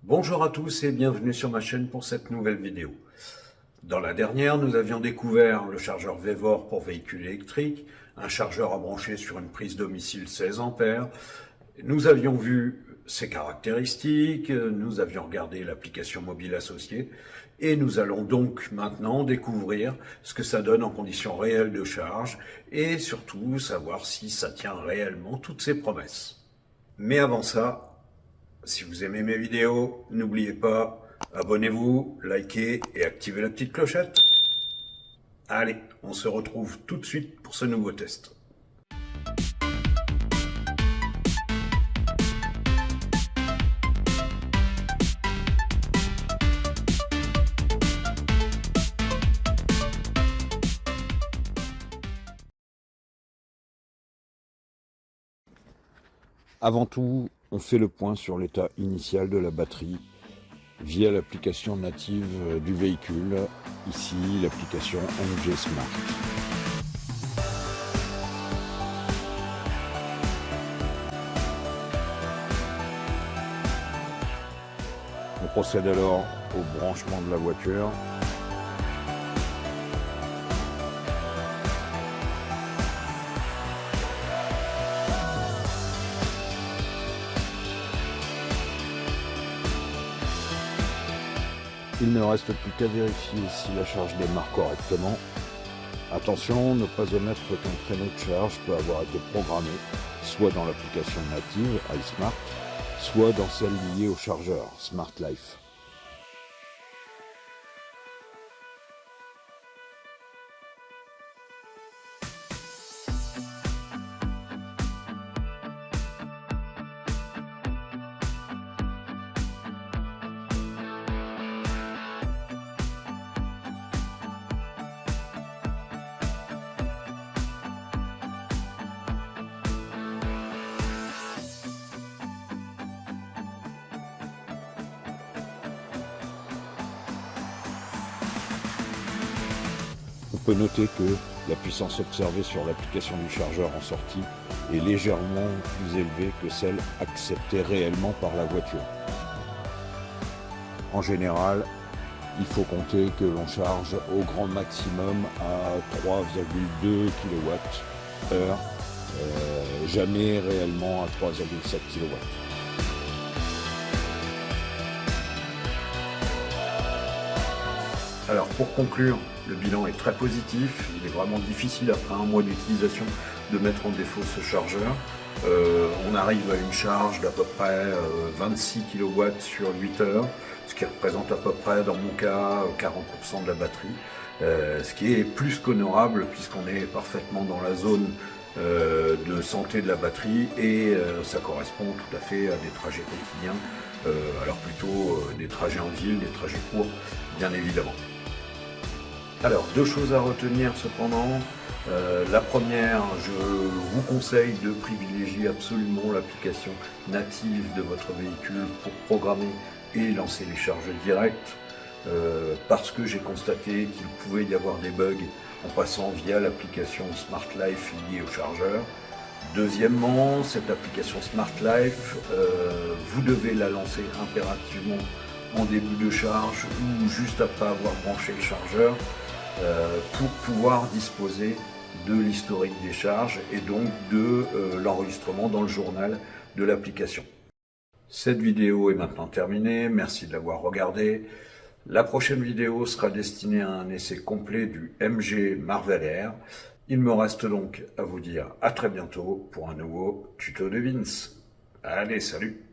Bonjour à tous et bienvenue sur ma chaîne pour cette nouvelle vidéo. Dans la dernière, nous avions découvert le chargeur VEVOR pour véhicules électriques, un chargeur à brancher sur une prise domicile 16 ampères. Nous avions vu ses caractéristiques, nous avions regardé l'application mobile associée et nous allons donc maintenant découvrir ce que ça donne en conditions réelles de charge et surtout savoir si ça tient réellement toutes ses promesses. Mais avant ça, si vous aimez mes vidéos, n'oubliez pas, abonnez-vous, likez et activez la petite clochette. Allez, on se retrouve tout de suite pour ce nouveau test. Avant tout, on fait le point sur l'état initial de la batterie via l'application native du véhicule, ici l'application MG Smart. On procède alors au branchement de la voiture. Il ne reste plus qu'à vérifier si la charge démarre correctement. Attention, ne pas omettre qu'un créneau de charge peut avoir été programmé soit dans l'application native iSmart, soit dans celle liée au chargeur Smart Life. On peut noter que la puissance observée sur l'application du chargeur en sortie est légèrement plus élevée que celle acceptée réellement par la voiture. En général, il faut compter que l'on charge au grand maximum à 3,2 kWh, jamais réellement à 3,7 kW. Alors pour conclure, le bilan est très positif, il est vraiment difficile après un mois d'utilisation de mettre en défaut ce chargeur. On arrive à une charge d'à peu près 26 kW sur 8 heures, ce qui représente à peu près dans mon cas 40% de la batterie, ce qui est plus qu'honorable puisqu'on est parfaitement dans la zone de santé de la batterie et ça correspond tout à fait à des trajets quotidiens, alors plutôt des trajets en ville, des trajets courts bien évidemment. Alors, deux choses à retenir cependant. La première, je vous conseille de privilégier absolument l'application native de votre véhicule pour programmer et lancer les charges directes, parce que j'ai constaté qu'il pouvait y avoir des bugs en passant via l'application Smart Life liée au chargeur. Deuxièmement, cette application Smart Life, vous devez la lancer impérativement en début de charge ou juste après avoir branché le chargeur, pour pouvoir disposer de l'historique des charges et donc de l'enregistrement dans le journal de l'application. Cette vidéo est maintenant terminée, merci de l'avoir regardée. La prochaine vidéo sera destinée à un essai complet du MG Marvel Air. Il me reste donc à vous dire à très bientôt pour un nouveau tuto de Vince. Allez, salut!